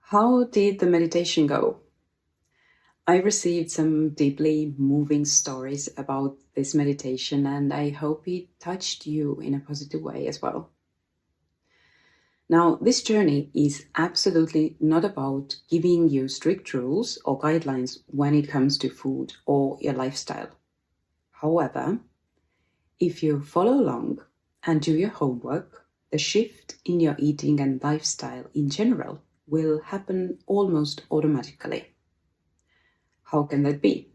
How did the meditation go? I received some deeply moving stories about this meditation, and I hope it touched you in a positive way as well. Now, this journey is absolutely not about giving you strict rules or guidelines when it comes to food or your lifestyle. However, if you follow along and do your homework, the shift in your eating and lifestyle in general will happen almost automatically. How can that be?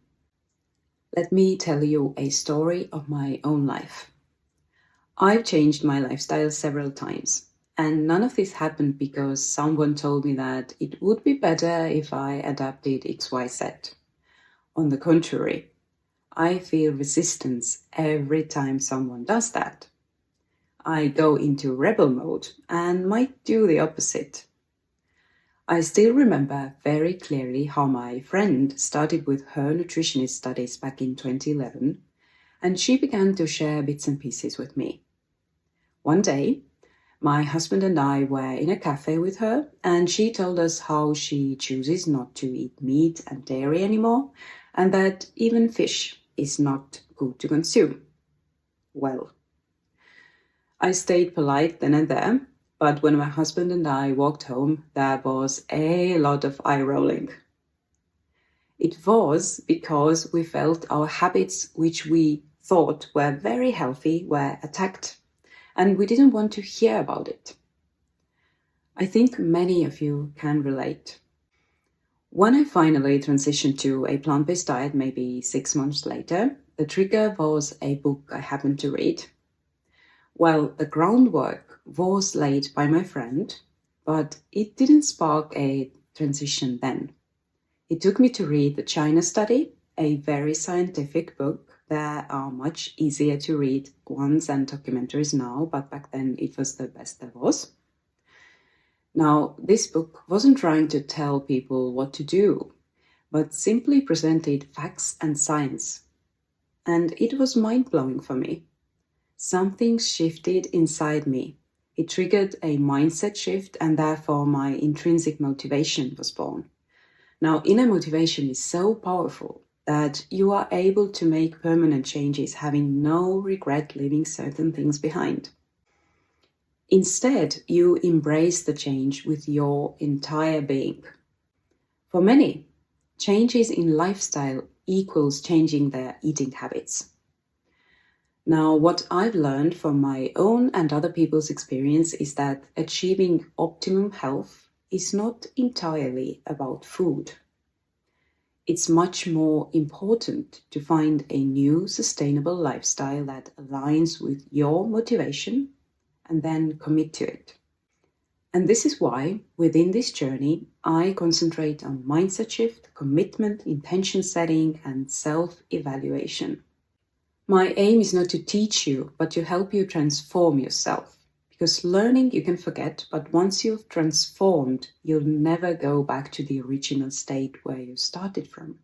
Let me tell you a story of my own life. I've changed my lifestyle several times, and none of this happened because someone told me that it would be better if I adapted XYZ. On the contrary, I feel resistance every time someone does that. I go into rebel mode and might do the opposite. I still remember very clearly how my friend started with her nutritionist studies back in 2011, and she began to share bits and pieces with me. One day, my husband and I were in a cafe with her, and she told us how she chooses not to eat meat and dairy anymore, and that even fish is not good to consume. Well, I stayed polite then and there, but when my husband and I walked home, there was a lot of eye rolling. It was because we felt our habits, which we thought were very healthy, were attacked, and we didn't want to hear about it. I think many of you can relate. When I finally transitioned to a plant-based diet, maybe 6 months later, the trigger was a book I happened to read. Well, the groundwork was laid by my friend, but it didn't spark a transition then. It took me to read the China Study, a very scientific book that are much easier to read once than documentaries now, but back then it was the best there was. Now, this book wasn't trying to tell people what to do, but simply presented facts and science. And it was mind-blowing for me. Something shifted inside me. It triggered a mindset shift, and therefore my intrinsic motivation was born. Now, inner motivation is so powerful that you are able to make permanent changes, having no regret leaving certain things behind. Instead, you embrace the change with your entire being. For many, changes in lifestyle equals changing their eating habits. Now, what I've learned from my own and other people's experience is that achieving optimum health is not entirely about food. It's much more important to find a new sustainable lifestyle that aligns with your motivation and then commit to it. And this is why, within this journey, I concentrate on mindset shift, commitment, intention setting, and self-evaluation. My aim is not to teach you, but to help you transform yourself. Because learning you can forget, but once you've transformed, you'll never go back to the original state where you started from.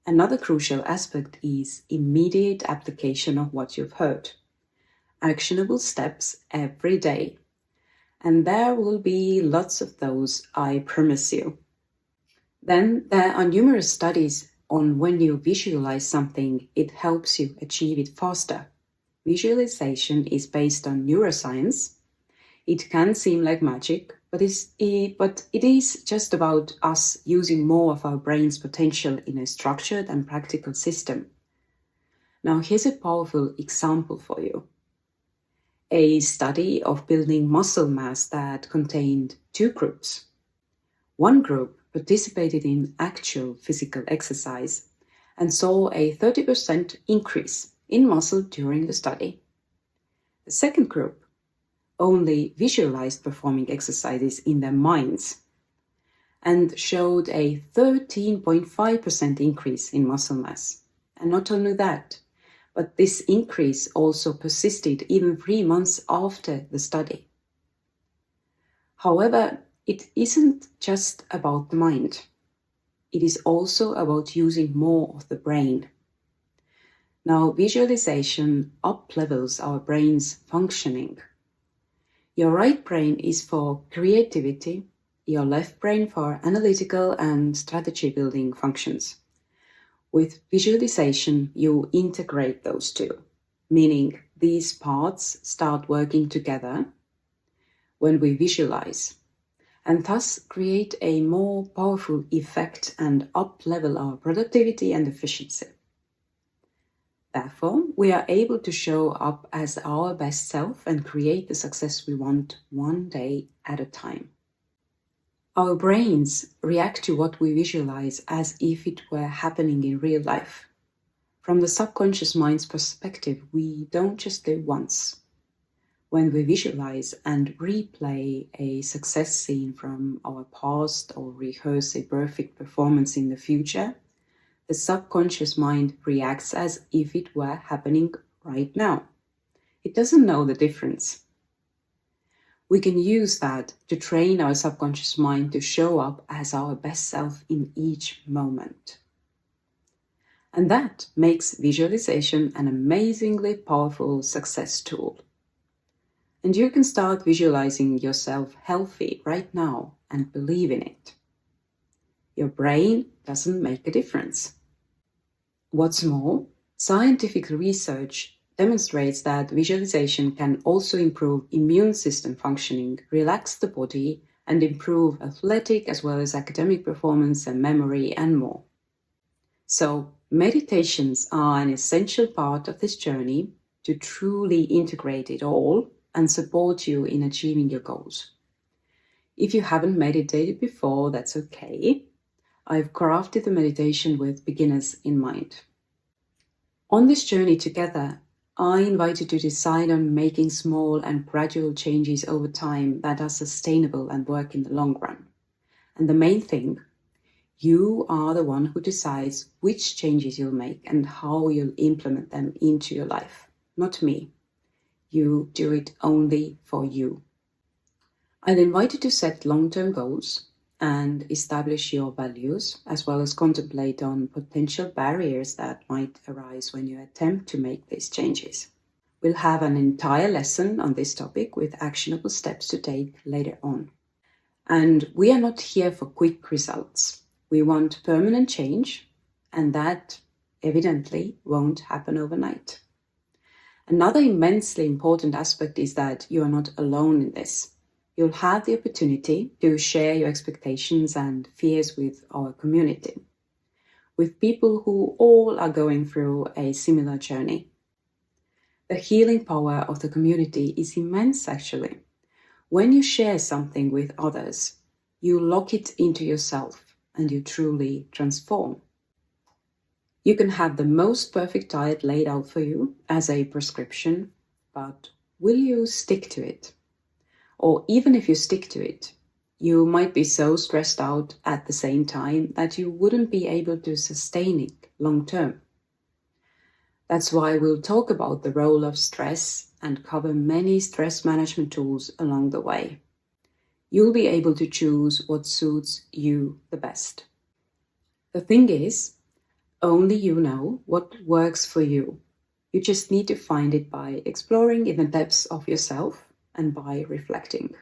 Another crucial aspect is immediate application of what you've heard. Actionable steps every day. And there will be lots of those, I promise you. Then there are numerous studies on when you visualize something, it helps you achieve it faster. Visualization is based on neuroscience. It can seem like magic, but it is just about us using more of our brain's potential in a structured and practical system. Now, here's a powerful example for you. A study of building muscle mass that contained two groups. One group participated in actual physical exercise and saw a 30% increase in muscle during the study. The second group only visualized performing exercises in their minds and showed a 13.5% increase in muscle mass. And not only that, but this increase also persisted even 3 months after the study. However, it isn't just about the mind. It is also about using more of the brain. Now, visualization up-levels our brain's functioning. Your right brain is for creativity, your left brain for analytical and strategy building functions. With visualization, you integrate those two, meaning these parts start working together when we visualize, and thus create a more powerful effect and up-level our productivity and efficiency. Therefore, we are able to show up as our best self and create the success we want one day at a time. Our brains react to what we visualize as if it were happening in real life. From the subconscious mind's perspective, we don't just live once. When we visualize and replay a success scene from our past or rehearse a perfect performance in the future, the subconscious mind reacts as if it were happening right now. It doesn't know the difference. We can use that to train our subconscious mind to show up as our best self in each moment. And that makes visualization an amazingly powerful success tool. And you can start visualizing yourself healthy right now and believe in it. Your brain doesn't make a difference. What's more, scientific research demonstrates that visualization can also improve immune system functioning, relax the body, and improve athletic as well as academic performance and memory and more. So, meditations are an essential part of this journey to truly integrate it all and support you in achieving your goals. If you haven't meditated before, that's okay. I've crafted the meditation with beginners in mind. On this journey together, I invite you to decide on making small and gradual changes over time that are sustainable and work in the long run. And the main thing, you are the one who decides which changes you'll make and how you'll implement them into your life, not me. You do it only for you. I'll invite you to set long-term goals and establish your values, as well as contemplate on potential barriers that might arise when you attempt to make these changes. We'll have an entire lesson on this topic with actionable steps to take later on. And we are not here for quick results. We want permanent change, and that evidently won't happen overnight. Another immensely important aspect is that you are not alone in this. You'll have the opportunity to share your expectations and fears with our community, with people who all are going through a similar journey. The healing power of the community is immense, actually. When you share something with others, you lock it into yourself and you truly transform. You can have the most perfect diet laid out for you as a prescription, but will you stick to it? Or even if you stick to it, you might be so stressed out at the same time that you wouldn't be able to sustain it long term. That's why we'll talk about the role of stress and cover many stress management tools along the way. You'll be able to choose what suits you the best. The thing is, only you know what works for you. You just need to find it by exploring in the depths of yourself and by reflecting.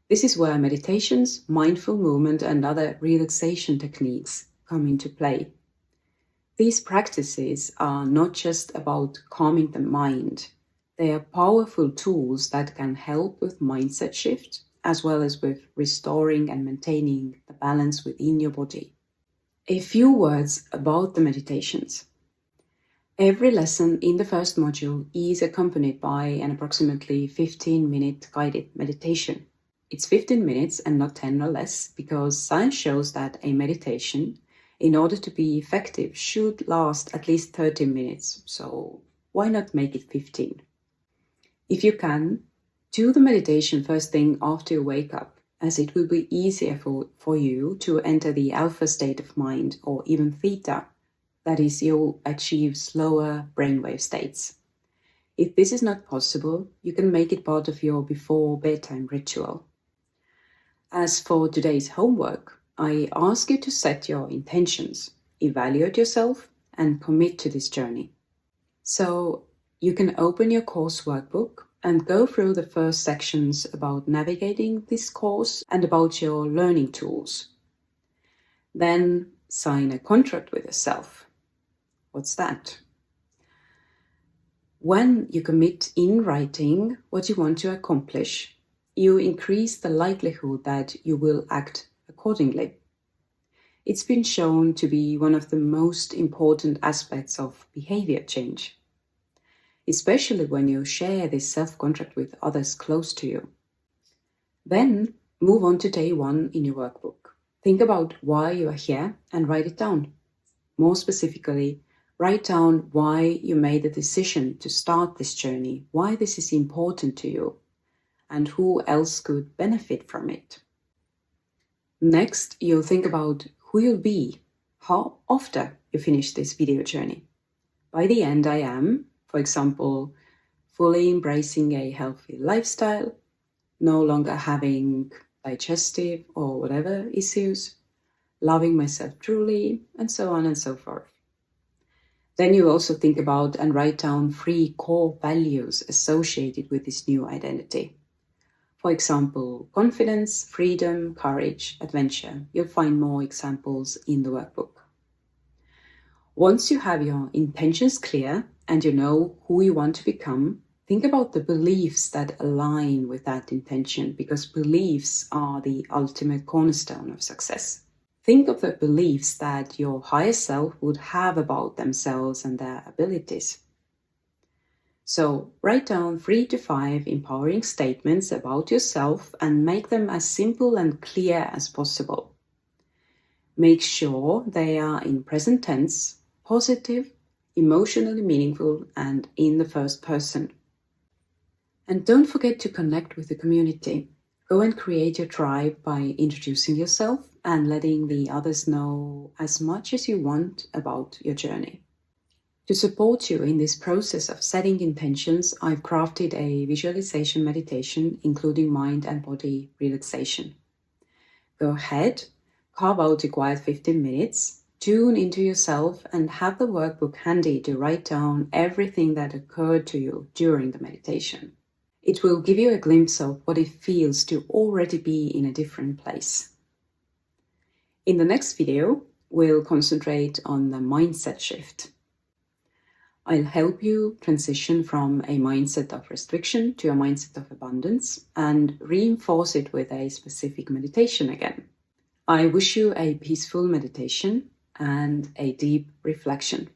This is where meditations, mindful movement, and other relaxation techniques come into play. These practices are not just about calming the mind. They are powerful tools that can help with mindset shift, as well as with restoring and maintaining the balance within your body. A few words about the meditations. Every lesson in the first module is accompanied by an approximately 15-minute guided meditation. It's 15 minutes and not 10 or less, because science shows that a meditation, in order to be effective, should last at least 30 minutes. So why not make it 15? If you can, do the meditation first thing after you wake up, as it will be easier for you to enter the alpha state of mind, or even theta. That is, you'll achieve slower brainwave states. If this is not possible, you can make it part of your before bedtime ritual. As for today's homework, I ask you to set your intentions, evaluate yourself, and commit to this journey. So you can open your course workbook and go through the first sections about navigating this course and about your learning tools. Then sign a contract with yourself. What's that? When you commit in writing what you want to accomplish, you increase the likelihood that you will act accordingly. It's been shown to be one of the most important aspects of behavior change, especially when you share this self-contract with others close to you. Then move on to day 1 in your workbook. Think about why you are here and write it down. More specifically, write down why you made the decision to start this journey, why this is important to you, and who else could benefit from it. Next, you'll think about who you'll be after you finish this video journey. By the end, I am, for example, fully embracing a healthy lifestyle, no longer having digestive or whatever issues, loving myself truly, and so on and so forth. Then you also think about and write down 3 core values associated with this new identity. For example, confidence, freedom, courage, adventure. You'll find more examples in the workbook. Once you have your intentions clear and you know who you want to become, think about the beliefs that align with that intention, because beliefs are the ultimate cornerstone of success. Think of the beliefs that your higher self would have about themselves and their abilities. So write down 3 to 5 empowering statements about yourself and make them as simple and clear as possible. Make sure they are in present tense, positive, emotionally meaningful, and in the first person. And don't forget to connect with the community. Go and create your tribe by introducing yourself and letting the others know as much as you want about your journey. To support you in this process of setting intentions, I've crafted a visualization meditation, including mind and body relaxation. Go ahead, carve out a quiet 15 minutes, tune into yourself, and have the workbook handy to write down everything that occurred to you during the meditation. It will give you a glimpse of what it feels to already be in a different place. In the next video, we'll concentrate on the mindset shift. I'll help you transition from a mindset of restriction to a mindset of abundance and reinforce it with a specific meditation again. I wish you a peaceful meditation and a deep reflection.